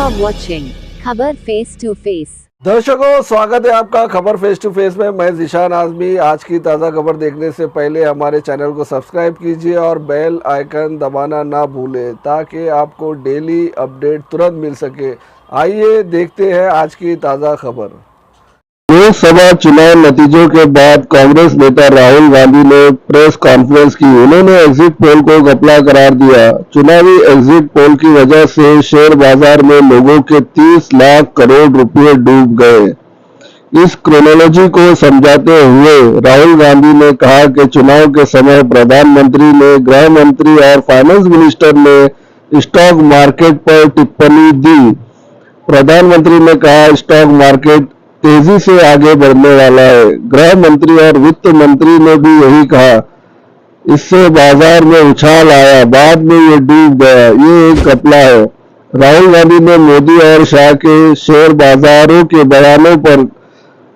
are watching खबर face to face. दर्शकों, स्वागत है आपका खबर फेस टू फेस में। मैं ज़ीशान आज़मी। आज की ताज़ा खबर देखने से पहले हमारे चैनल को सब्सक्राइब कीजिए और बेल आइकन दबाना ना भूलें ताकि आपको डेली अपडेट तुरंत मिल सके। आइए देखते हैं आज की ताज़ा खबर। लोकसभा चुनाव नतीजों के बाद कांग्रेस नेता राहुल गांधी ने प्रेस कॉन्फ्रेंस की। उन्होंने एग्जिट पोल को घपला करार दिया। चुनावी एग्जिट पोल की वजह से शेयर बाजार में लोगों के 30 लाख करोड़ रुपए डूब गए। इस क्रोनोलॉजी को समझाते हुए राहुल गांधी ने कहा कि चुनाव के समय प्रधानमंत्री ने, गृह मंत्री और फाइनेंस मिनिस्टर ने स्टॉक मार्केट पर टिप्पणी दी। प्रधानमंत्री ने कहा, स्टॉक मार्केट तेजी से आगे बढ़ने वाला है। गृह मंत्री और वित्त मंत्री ने भी यही कहा। इससे बाजार में उछाल आया, बाद में ये डूब गया। ये एक घपला है। राहुल गांधी ने मोदी और शाह के शेयर बाजारों के बयानों पर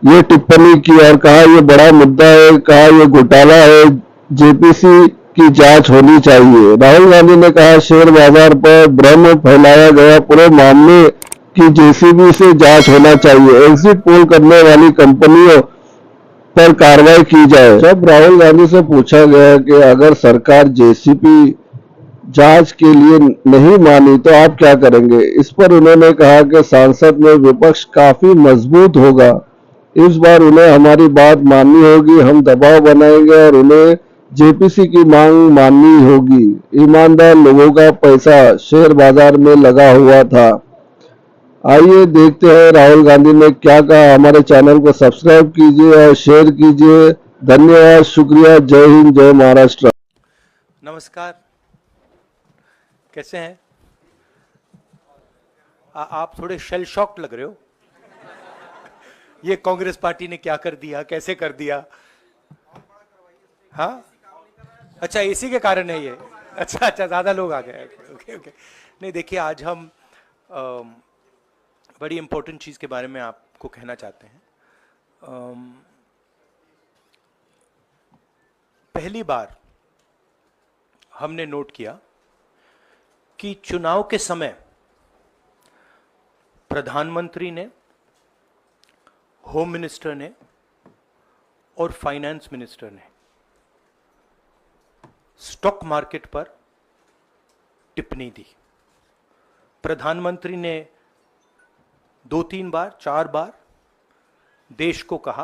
ये टिप्पणी की और कहा, ये बड़ा मुद्दा है, कहा ये घोटाला है, जेपीसी की जांच होनी चाहिए। राहुल गांधी ने कहा, शेयर बाजार पर भ्रम फैलाया गया, पूरे मामले की जेसीबी से जांच होना चाहिए। एग्जिट पोल करने वाली कंपनियों पर कार्रवाई की जाए। जब राहुल गांधी से पूछा गया कि अगर सरकार जेसीबी जांच के लिए नहीं मानी तो आप क्या करेंगे, इस पर उन्होंने कहा कि संसद में विपक्ष काफी मजबूत होगा। इस बार उन्हें हमारी बात माननी होगी। हम दबाव बनाएंगे और उन्हें जेपीसी की मांग माननी होगी। ईमानदार लोगों का पैसा शेयर बाजार में लगा हुआ था। आइए देखते हैं राहुल गांधी ने क्या कहा। हमारे चैनल को सब्सक्राइब कीजिए और शेयर कीजिए। धन्यवाद, शुक्रिया। जय हिंद, जय महाराष्ट्र। नमस्कार, कैसे हैं आप? थोड़े शेल शॉक्ड लग रहे हो। ये कांग्रेस पार्टी ने क्या कर दिया, कैसे कर दिया? हाँ, अच्छा, इसी के कारण है ये। अच्छा, ज्यादा लोग आ गए। Okay okay. नहीं, देखिए, आज हम बड़ी इंपॉर्टेंट चीज के बारे में आपको कहना चाहते हैं। पहली बार हमने नोट किया कि चुनाव के समय प्रधानमंत्री ने, होम मिनिस्टर ने और फाइनेंस मिनिस्टर ने स्टॉक मार्केट पर टिप्पणी दी। प्रधानमंत्री ने 2-3 बार, 4 बार देश को कहा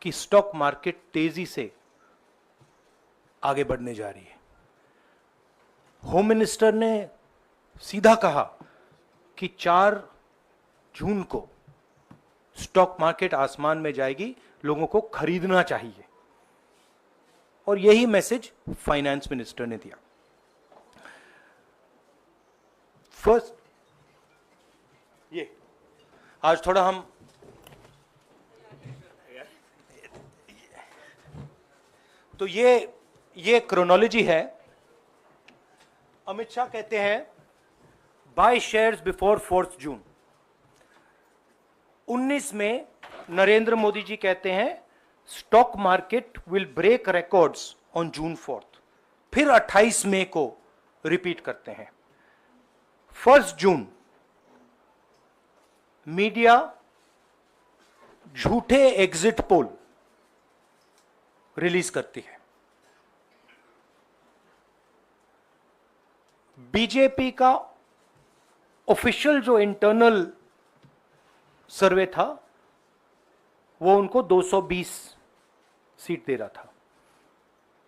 कि स्टॉक मार्केट तेजी से आगे बढ़ने जा रही है। होम मिनिस्टर ने सीधा कहा कि 4 जून को स्टॉक मार्केट आसमान में जाएगी, लोगों को खरीदना चाहिए। और यही मैसेज फाइनेंस मिनिस्टर ने दिया। फर्स्ट, ये आज थोड़ा हम तो ये क्रोनोलॉजी है। अमित शाह कहते हैं बाय शेयर्स बिफोर 4 जून। 19 में नरेंद्र मोदी जी कहते हैं stock market will break records on June 4। फिर 28 मई को रिपीट करते हैं। 1 जून मीडिया झूठे एग्जिट पोल रिलीज करती है। बीजेपी का ऑफिशियल जो इंटरनल सर्वे था वो उनको 220 सीट दे रहा था।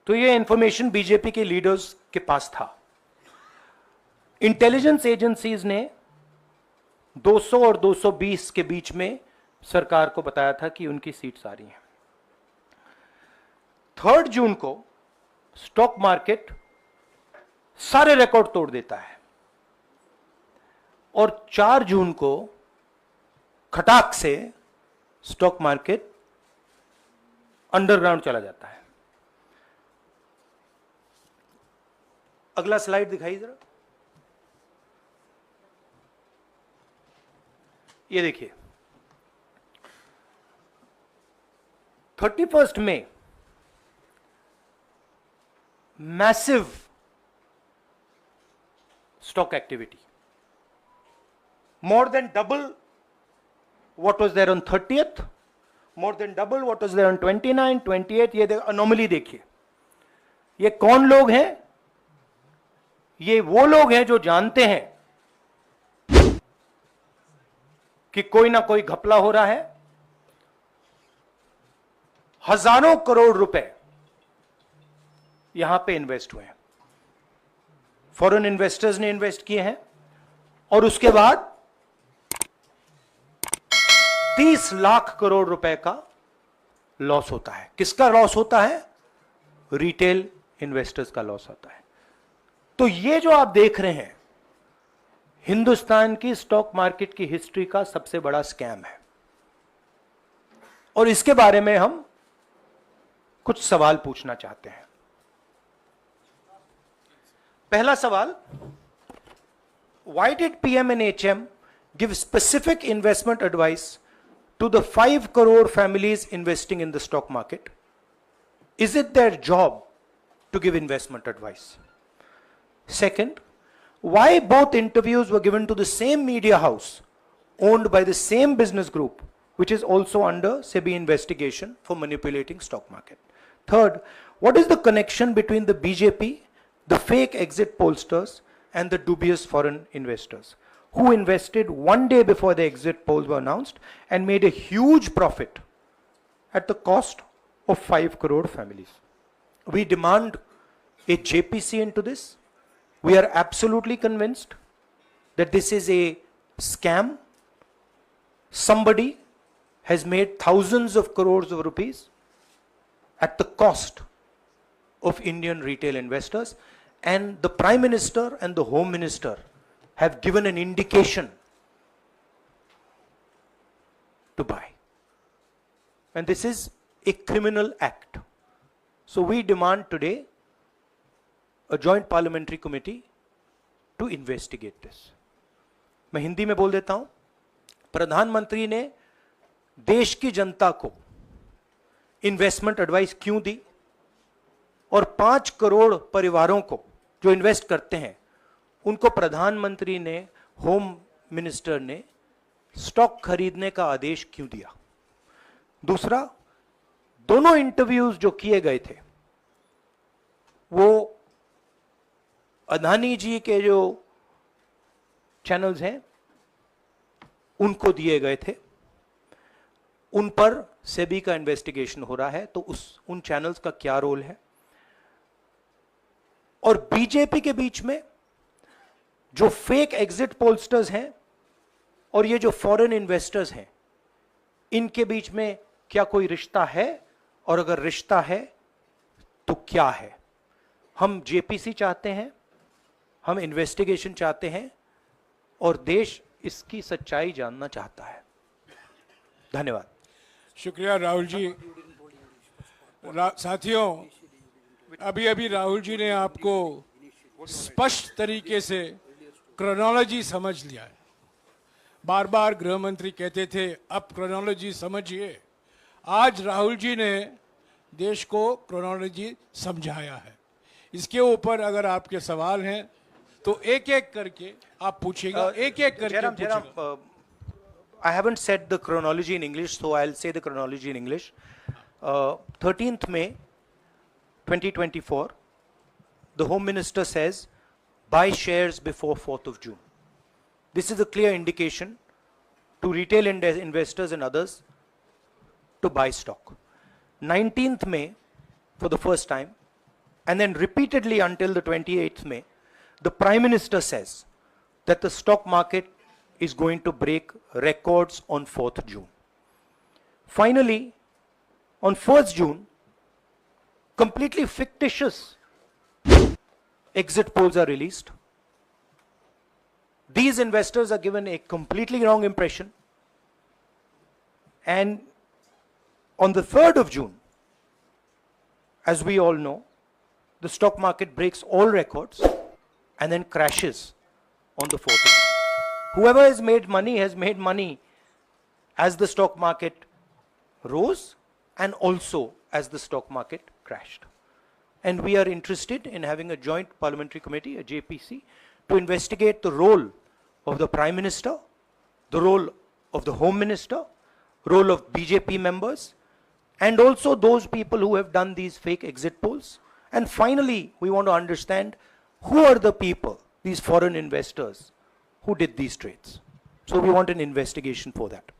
तो ये इंफॉर्मेशन बीजेपी के लीडर्स के पास था। इंटेलिजेंस एजेंसीज ने 200 और 220 के बीच में सरकार को बताया था कि उनकी सीट्स आ रही हैं। 3 जून को स्टॉक मार्केट सारे रिकॉर्ड तोड़ देता है और 4 जून को खटाक से स्टॉक मार्केट अंडरग्राउंड चला जाता है। अगला स्लाइड दिखाइए जरा। ये देखिए, 31 मई massive stock activity. more than double what was there on 30th, more than double what was there on 29, 28. ये अनोमली देखिए. ये कौन लोग हैं? ये वो लोग हैं जो जानते हैं कि कोई ना कोई घपला हो रहा है. हजारों करोड़ रुपए यहां पे इन्वेस्ट हुए हैं. फॉरेन इन्वेस्टर्स ने इन्वेस्ट किए हैं और उसके बाद 30 लाख करोड़ रुपए का लॉस होता है. किसका लॉस होता है? रिटेल इन्वेस्टर्स का लॉस होता है. तो ये जो आप देख रहे हैं हिंदुस्तान की स्टॉक मार्केट की हिस्ट्री का सबसे बड़ा स्कैम है. और इसके बारे में हम कुछ सवाल पूछना चाहते हैं. पहला सवाल, why did PM and HM give specific investment advice to the 5 crore families investing in the stock market? Is it their job to give investment advice? Second, why both interviews were given to the same media house owned by the same business group, which is also under SEBI investigation for manipulating stock market? Third, what is the connection between the BJP, the fake exit pollsters, and the dubious foreign investors who invested one day before the exit polls were announced and made a huge profit at the cost of 5 crore families? We demand a JPC into this. We are absolutely convinced that this is a scam. Somebody has made thousands of crores of rupees at the cost of Indian retail investors, and the Prime Minister and the Home Minister have given an indication to buy. And this is a criminal act. So we demand today a joint parliamentary committee to investigate this. मैं हिंदी में बोल देता हूं. प्रधानमंत्री ने देश की जनता को इन्वेस्टमेंट एडवाइस क्यों दी और 5 करोड़ परिवारों को जो इन्वेस्ट करते हैं उनको प्रधानमंत्री ने, होम मिनिस्टर ने स्टॉक खरीदने का आदेश क्यों दिया? दूसरा, दोनों इंटरव्यूज जो किए गए थे वो अदानी जी के जो चैनल्स हैं उनको दिए गए थे. उन पर सेबी का इन्वेस्टिगेशन हो रहा है, तो उन चैनल्स का क्या रोल है? और बीजेपी के बीच में जो फेक एग्जिट पोलस्टर्स हैं और ये जो फॉरेन इन्वेस्टर्स हैं, इनके बीच में क्या कोई रिश्ता है? और अगर रिश्ता है तो क्या है? हम जेपीसी चाहते हैं, हम इन्वेस्टिगेशन चाहते हैं और देश इसकी सच्चाई जानना चाहता है. धन्यवाद. शुक्रिया राहुल जी. साथियों, अभी अभी राहुल जी ने आपको स्पष्ट तरीके से क्रोनोलॉजी समझ लिया है. बार बार गृह मंत्री कहते थे अब क्रोनोलॉजी समझिए. आज राहुल जी ने देश को क्रोनोलॉजी समझाया है. इसके ऊपर अगर आपके सवाल हैं तो एक एक करके आप पूछेगा, एक एक करके पूछेगा. I haven't said the chronology in English, so I'll say the chronology in English. 13th May 2024, the Home Minister says, buy shares before 4th of June. This is a clear indication to retail investors and others to buy stock. 19th May, for the first time, and then repeatedly until the 28th May, the Prime Minister says that the stock market is going to break records on 4th June. Finally, on 1st June, completely fictitious exit polls are released. These investors are given a completely wrong impression. And on the 3rd of June, as we all know, the stock market breaks all records and then crashes on the 14th. Whoever has made money as the stock market rose and also as the stock market crashed. And we are interested in having a joint parliamentary committee, a JPC, to investigate the role of the Prime Minister the role of the Home Minister, role of BJP members, and also those people who have done these fake exit polls. And finally, we want to understand who are the people, these foreign investors, who did these trades. So we want an investigation for that.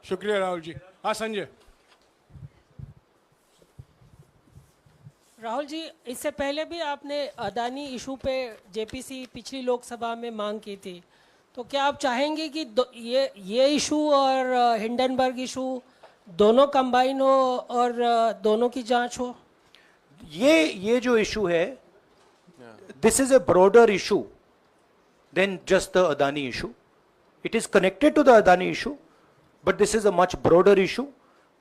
शुक्रिया राहुल जी। हाँ संजय। राहुल जी, इससे पहले भी आपने Adani issue पे JPC पिछली लोकसभा में मांग की थी, तो क्या आप चाहेंगे कि ये इशू और हिंडनबर्ग इशू दोनों कंबाइन हो और दोनों की जांच हो? ये जो इशू है, this is a broader issue than just the Adani issue. It is connected to the Adani issue, but this is a much broader issue.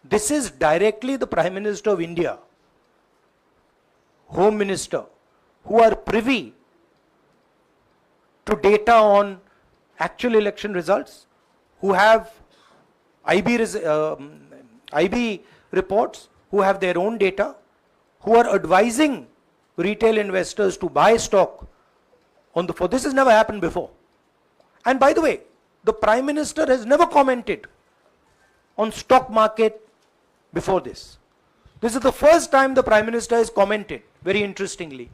This is directly the Prime Minister of India, Home Minister, who are privy to data on actual election results, who have IB reports, who have their own data, who are advising retail investors to buy stock on the floor. This has never happened before. And by the way, the Prime Minister has never commented on stock market before this. This is the first time the Prime Minister has commented, very interestingly,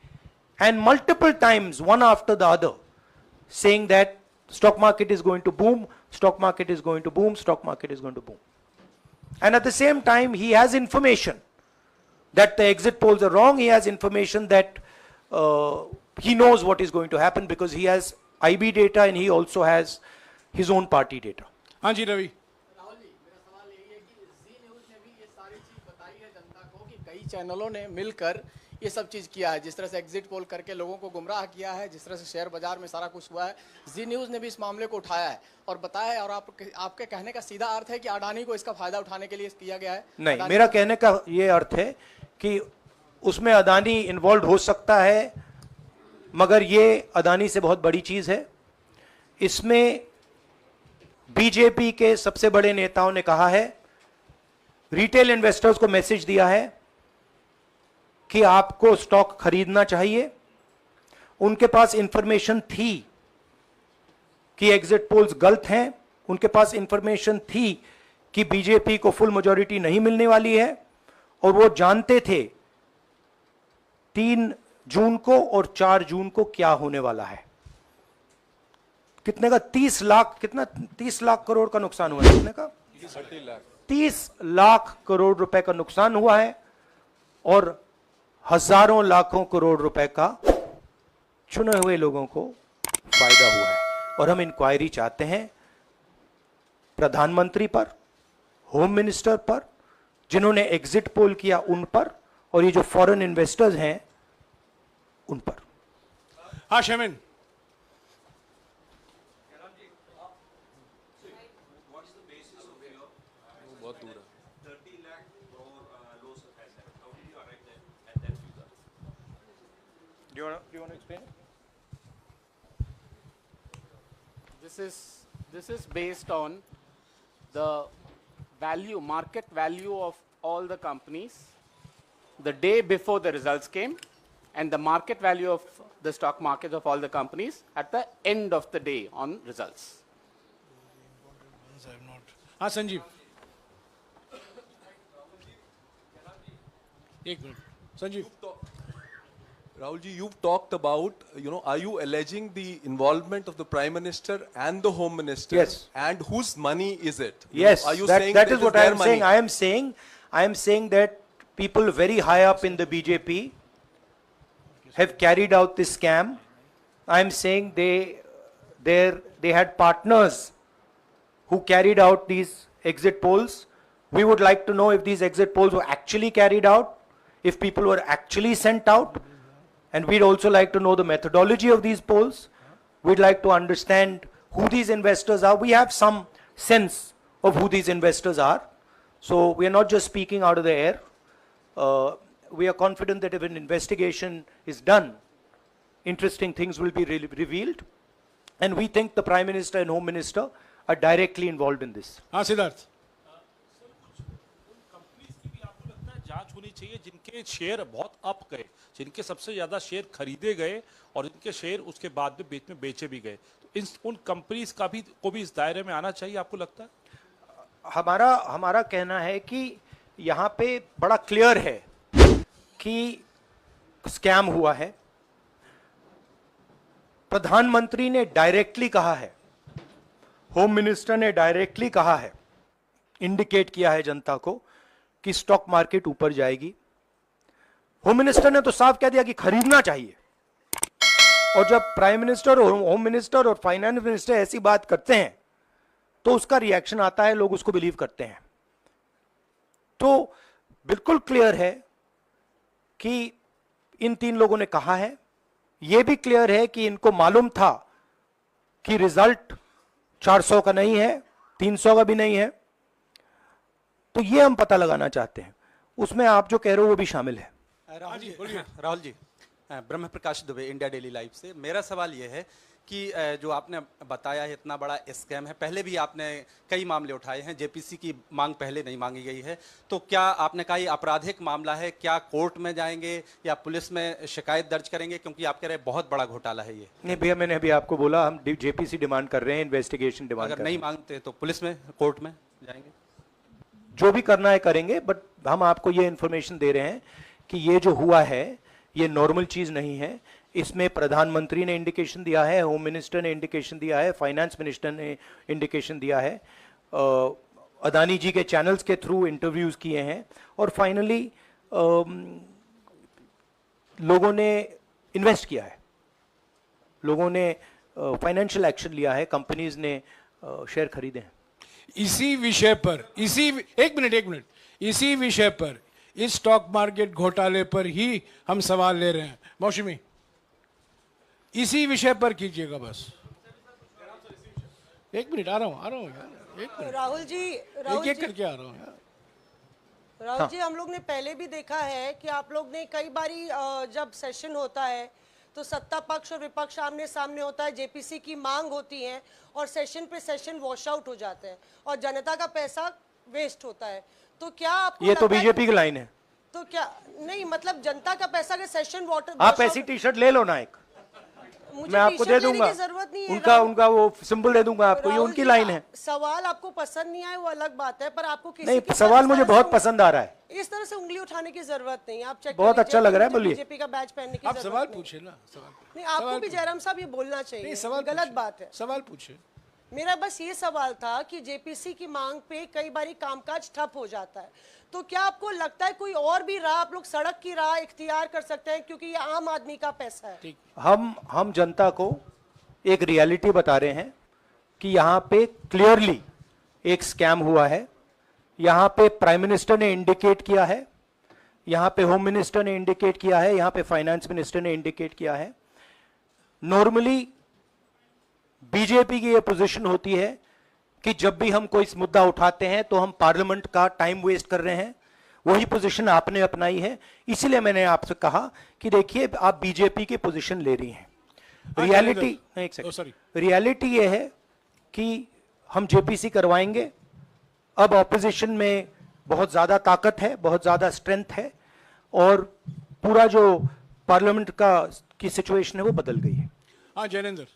and multiple times, one after the other, saying that stock market is going to boom, stock market is going to boom, stock market is going to boom. And at the same time, he has information that the exit polls are wrong. He has information that he knows what is going to happen because he has IB data and he also has his own party data. हाँ जी रवि। राहुल जी, मेरा सवाल यही है कि जी news ने भी ये सारी चीज़ बताई है जनता को कि कई चैनलों ने मिलकर ये सब चीज़ किया है, जिस तरह से एग्जिट पोल करके लोगों को गुमराह किया है, जिस तरह से शेयर बाजार में सारा कुछ हुआ है। जी न्यूज़ ने भी इस मामले को उठाया है और बताया है, और आपके कहने का सीधा अर्थ है कि अडानी को इसका फायदा उठाने के लिए किया गया है? नहीं, मेरा कहने का ये अर्थ है कि उसमें अदानी इन्वॉल्व हो सकता है, मगर ये अदानी से बहुत बड़ी चीज है। इसमें बीजेपी के सबसे बड़े नेताओं ने कहा है, रिटेल इन्वेस्टर्स को मैसेज दिया है कि आपको स्टॉक खरीदना चाहिए। उनके पास इंफॉर्मेशन थी कि एग्जिट पोल्स गलत हैं, उनके पास इंफॉर्मेशन थी कि बीजेपी को फुल मेजॉरिटी नहीं मिलने वाली है, और वो जानते थे 3 जून को और 4 जून को क्या होने वाला है। कितने का 30 लाख, कितना 30 लाख करोड़ का नुकसान हुआ है? कितने का? 30 लाख करोड़ रुपए का नुकसान हुआ है और हजारों लाखों करोड़ रुपए का चुने हुए लोगों को फायदा हुआ है। और हम इंक्वायरी चाहते हैं प्रधानमंत्री पर, होम मिनिस्टर पर, जिन्होंने एग्जिट पोल किया उन पर, और ये जो फॉरेन इन्वेस्टर्स हैं उन पर। हाँ शेमिन। Do you want to explain? This is based on the value, market value of all the companies the day before the results came, and the market value of the stock market of all the companies at the end of the day on results. हाँ संजीव। एक minute Sanjeev. Rahul ji, you've talked about, are you alleging the involvement of the Prime Minister and the Home Minister? Yes. And whose money is it? Yes, Are you that saying is it what I their am money? saying. I am saying that people very high up in the BJP have carried out this scam. I am saying they had partners who carried out these exit polls. We would like to know if these exit polls were actually carried out, if people were actually sent out. And we'd also like to know the methodology of these polls. We'd like to understand who these investors are. We have some sense of who these investors are. So we are not just speaking out of the air. We are confident that if an investigation is done, interesting things will be revealed. And we think the Prime Minister and Home Minister are directly involved in this. हाँ Siddharth. Companies की भी आपको लगता है जांच होनी चाहिए जिनके जिनके शेयर बहुत अप गए, जिनके सबसे ज्यादा शेयर खरीदे गए और जिनके शेयर उसके बाद में बीच में बेचे भी गए, तो उन कंपनीज का भी को भी इस दायरे में आना चाहिए, आपको लगता है? हमारा कहना है कि यहाँ पे बड़ा क्लियर है कि स्कैम हुआ है। प्रधानमंत्री ने डायरेक्टली कहा है, होम मिनिस्टर ने डायरेक्टली कहा है, इंडिकेट किया है जनता को कि स्टॉक मार्केट ऊपर जाएगी। होम मिनिस्टर ने तो साफ कह दिया कि खरीदना चाहिए। और जब प्राइम मिनिस्टर और होम मिनिस्टर और फाइनेंस मिनिस्टर ऐसी बात करते हैं तो उसका रिएक्शन आता है, लोग उसको बिलीव करते हैं। तो बिल्कुल क्लियर है कि इन तीन लोगों ने कहा है। यह भी क्लियर है कि इनको मालूम था कि रिजल्ट 400 का नहीं है, 300 का भी नहीं है। तो ये हम पता लगाना चाहते हैं, उसमें आप जो कह रहे हो वो भी शामिल है। राहुल जी, ब्रह्म प्रकाश दुबे, इंडिया डेली लाइव से। मेरा सवाल यह है कि जो आपने बताया है इतना बड़ा स्कैम है, पहले भी आपने कई मामले उठाए हैं, जेपीसी की मांग पहले नहीं मांगी गई है, तो क्या आपने कहा ये आपराधिक मामला है, क्या कोर्ट में जाएंगे या पुलिस में शिकायत दर्ज करेंगे, क्योंकि आप कह रहे हैं बहुत बड़ा घोटाला है ये? नहीं भैया, मैंने अभी आपको बोला हम जेपीसी डिमांड कर रहे हैं, इन्वेस्टिगेशन डिमांड कर रहे हैं। अगर नहीं मांगते तो पुलिस में, कोर्ट में जाएंगे? जो भी करना है करेंगे, बट हम आपको ये इंफॉर्मेशन दे रहे हैं कि ये जो हुआ है ये नॉर्मल चीज नहीं है। इसमें प्रधानमंत्री ने इंडिकेशन दिया है, होम मिनिस्टर ने इंडिकेशन दिया है, फाइनेंस मिनिस्टर ने इंडिकेशन दिया है, अदानी जी के चैनल्स के थ्रू इंटरव्यूज किए हैं, और फाइनली लोगों ने इन्वेस्ट किया है, लोगों ने फाइनेंशियल एक्शन लिया है, कंपनीज ने शेयर खरीदे हैं। इसी विषय पर, एक मिनट, इसी विषय पर, इस स्टॉक मार्केट घोटाले पर ही हम सवाल ले रहे हैं। मौसमी, इसी विषय पर कीजिएगा बस। एक मिनट, आ रहा हूं यार, एक मिनट। राहुल जी, एक करके आ रहा हूं यार। राहुल जी, हम लोग ने पहले भी देखा है कि आप लोग ने कई बारी जब सेशन होता है तो सत्ता पक्ष और विपक्ष आमने सामने होता है, जेपीसी की मांग होती है और सेशन पे सेशन वॉश आउट हो जाते हैं और जनता का पैसा वेस्ट होता है। तो क्या आपको ये तो बीजेपी की लाइन है। तो क्या नहीं, मतलब जनता का पैसा के सेशन वाटर, आप ऐसी टी शर्ट ले लो ना एक, मैं आपको दे दूंगा, उनका वो सिंबल दे दूंगा आपको, ये उनकी लाइन है। सवाल आपको पसंद नहीं आए वो अलग बात है, पर आपको किसी नहीं, सवाल मुझे बहुत पसंद आ रहा है। इस तरह से उंगली उठाने की जरूरत नहीं। आप चेक बहुत अच्छा लग रहा है, बोलिए। बीजेपी का बैच पहनने की आप जरूरत सवाल पूछे ना, नहीं, आपको भी जयराम साहब ये बोलना चाहिए, गलत बात है। सवाल पूछे। मेरा बस ये सवाल था कि जेपीसी की मांग पे कई बारी कामकाज ठप हो जाता है, तो क्या आपको लगता है कोई और भी राह आप लोग सड़क की राह इख्तियार कर सकते हैं, क्योंकि ये आम आदमी का पैसा है? हम जनता को एक रियलिटी बता रहे हैं कि यहाँ पे क्लियरली एक स्कैम हुआ है। यहाँ पे प्राइम मिनिस्टर ने इंडिकेट किया है, यहाँ पे होम मिनिस्टर ने इंडिकेट किया है, यहाँ पे फाइनेंस मिनिस्टर ने इंडिकेट किया है। नॉर्मली बीजेपी की ये पोजीशन होती है कि जब भी हम कोई मुद्दा उठाते हैं तो हम पार्लियामेंट का टाइम वेस्ट कर रहे हैं। वही पोजीशन आपने अपनाई है, इसीलिए मैंने आपसे कहा कि देखिए आप बीजेपी की पोजीशन ले रही हैं। रियलिटी ये है कि हम जेपीसी करवाएंगे। अब ऑपोजिशन में बहुत ज्यादा ताकत है, बहुत ज्यादा स्ट्रेंथ है, और पूरा जो पार्लियामेंट की सिचुएशन है वो बदल गई है। हाँ जयेंद्र,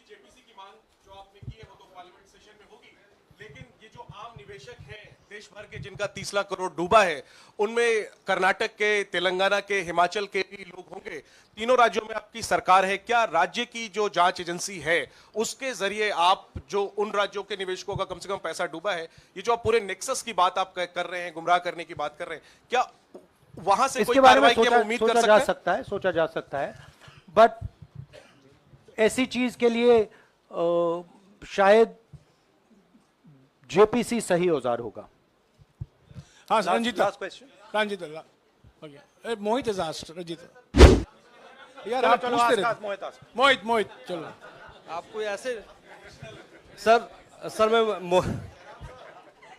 जेपीसी की मांग जो आपने की है वो तो पार्लियामेंट सेशन में होगी, लेकिन ये जो आम निवेशक हैं देश भर के जिनका 30 लाख करोड़ डूबा है, उनमें कर्नाटक के, तेलंगाना के, हिमाचल के भी लोग होंगे। तीनों राज्यों में आपकी सरकार है, क्या राज्य की जो जांच एजेंसी है उसके जरिए आप जो उन राज्यों के निवेशकों का कम से कम पैसा डूबा है, ये जो आप पूरे नेक्सस की बात आप कर रहे हैं, गुमराह करने की बात कर रहे हैं, क्या वहां से कोई कार्रवाई की हम उम्मीद कर सकते हैं? सोचा जा सकता है, बट ऐसी चीज के लिए शायद जेपीसी सही औजार होगा। हाँ रंजीत, रंजीत मोहित इज आस्क्ड, रंजीत यार आप पूछते रहे। मोहित चलो। आपको ऐसे सर मैं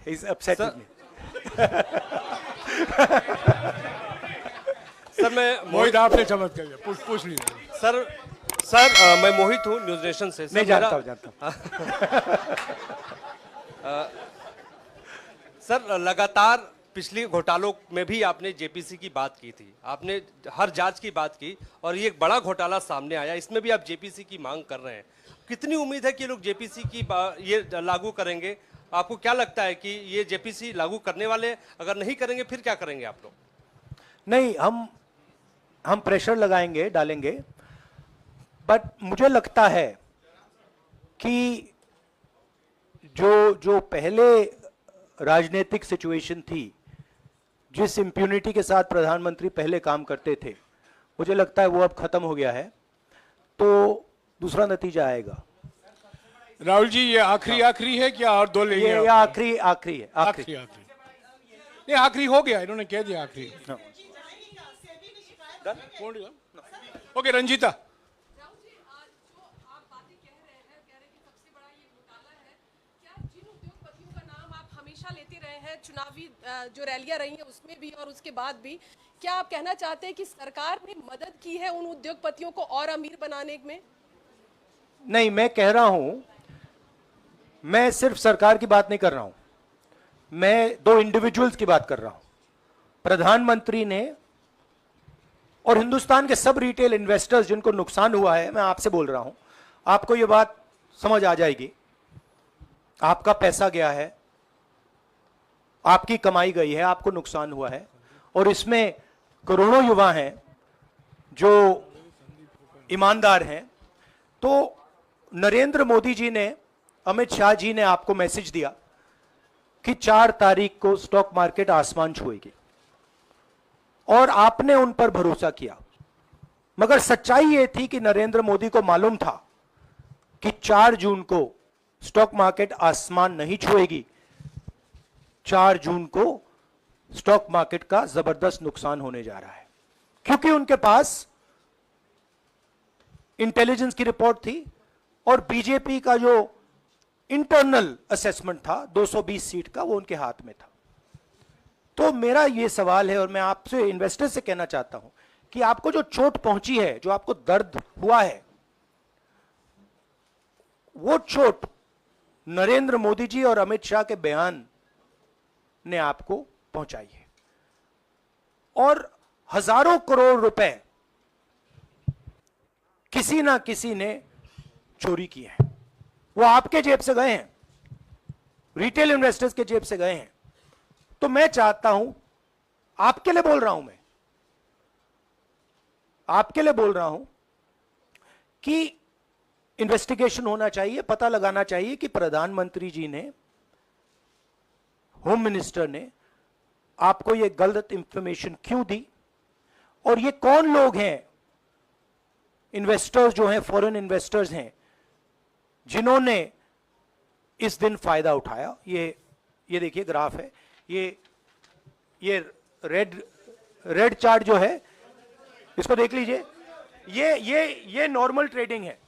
इज अपसेट सर मैं मोहित, आपने चमत्कार किया, पूछ लीजिए। सर मैं मोहित हूँ, न्यूज नेशन से। नहीं जानता हूँ। सर लगातार पिछली घोटालों में भी आपने जेपीसी की बात की थी, आपने हर जांच की बात की और ये एक बड़ा घोटाला सामने आया, इसमें भी आप जेपीसी की मांग कर रहे हैं। कितनी उम्मीद है कि लोग जेपीसी की ये लागू करेंगे? आपको क्या लगता है कि ये जेपीसी लागू करने वाले, अगर नहीं करेंगे फिर क्या करेंगे आप लोग? नहीं, हम प्रेशर लगाएंगे, डालेंगे, बट मुझे लगता है कि जो पहले राजनीतिक सिचुएशन थी, जिस इम्प्यूनिटी के साथ प्रधानमंत्री पहले काम करते थे, मुझे लगता है वो अब खत्म हो गया है, तो दूसरा नतीजा आएगा। राहुल जी, ये आखिरी है क्या और दो लेंगे? ये आखिरी है, आखिरी नहीं, आखिरी हो गया, इन्होंने कह दिया आखिरी। ओके, रंजीता। चुनावी जो रैलियां रही हैं उसमें भी और उसके बाद भी, क्या आप कहना चाहते हैं कि सरकार ने मदद की है उन उद्योगपतियों को और अमीर बनाने में? नहीं, मैं कह रहा हूं, मैं सिर्फ सरकार की बात नहीं कर रहा हूं, मैं दो इंडिविजुअल्स की बात कर रहा हूं। प्रधानमंत्री ने और हिंदुस्तान के सब रिटेल इन्वेस्टर्स जिनको नुकसान हुआ है, मैं आपसे बोल रहा हूं, आपको यह बात समझ आ जाएगी। आपका पैसा गया है, आपकी कमाई गई है, आपको नुकसान हुआ है, और इसमें करोड़ों युवा हैं जो ईमानदार हैं। तो नरेंद्र मोदी जी ने, अमित शाह जी ने आपको मैसेज दिया कि 4 तारीख को स्टॉक मार्केट आसमान छुएगी, और आपने उन पर भरोसा किया। मगर सच्चाई यह थी कि नरेंद्र मोदी को मालूम था कि 4 जून को स्टॉक मार्केट आसमान नहीं छुएगी। 4 जून को स्टॉक मार्केट का जबरदस्त नुकसान होने जा रहा है, क्योंकि उनके पास इंटेलिजेंस की रिपोर्ट थी और बीजेपी का जो इंटरनल असेसमेंट था 220 सीट का, वो उनके हाथ में था। तो मेरा ये सवाल है, और मैं आपसे इन्वेस्टर से कहना चाहता हूं कि आपको जो चोट पहुंची है, जो आपको दर्द हुआ है, वो चोट नरेंद्र मोदी जी और अमित शाह के बयान ने आपको पहुंचाई है। और हजारों करोड़ रुपए किसी ना किसी ने चोरी किए हैं, वो आपके जेब से गए हैं, रिटेल इन्वेस्टर्स के जेब से गए हैं। तो मैं चाहता हूं, आपके लिए बोल रहा हूं, मैं आपके लिए बोल रहा हूं कि इन्वेस्टिगेशन होना चाहिए, पता लगाना चाहिए कि प्रधानमंत्री जी ने, होम मिनिस्टर ने आपको यह गलत इंफॉर्मेशन क्यों दी, और ये कौन लोग हैं, इन्वेस्टर्स जो हैं, फॉरेन इन्वेस्टर्स हैं, जिन्होंने इस दिन फायदा उठाया। ये देखिए ग्राफ है, ये रेड चार्ट जो है, इसको देख लीजिए। ये नॉर्मल ट्रेडिंग है,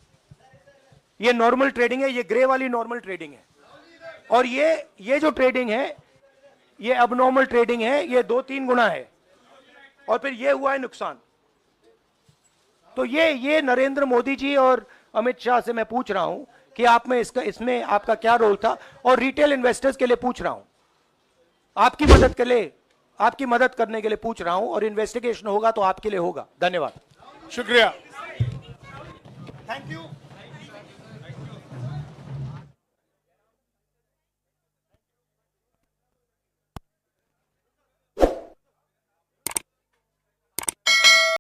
ये नॉर्मल ट्रेडिंग है, ये ग्रे वाली नॉर्मल ट्रेडिंग है, और ये जो ट्रेडिंग है ये अबनॉर्मल ट्रेडिंग है, ये 2-3 गुना है, और फिर ये हुआ है नुकसान। तो ये नरेंद्र मोदी जी और अमित शाह से मैं पूछ रहा हूं कि आप में इसमें आपका क्या रोल था, और रिटेल इन्वेस्टर्स के लिए पूछ रहा हूं, आपकी मदद करने के लिए पूछ रहा हूं, और इन्वेस्टिगेशन होगा तो आपके लिए होगा। धन्यवाद, शुक्रिया, थैंक यू।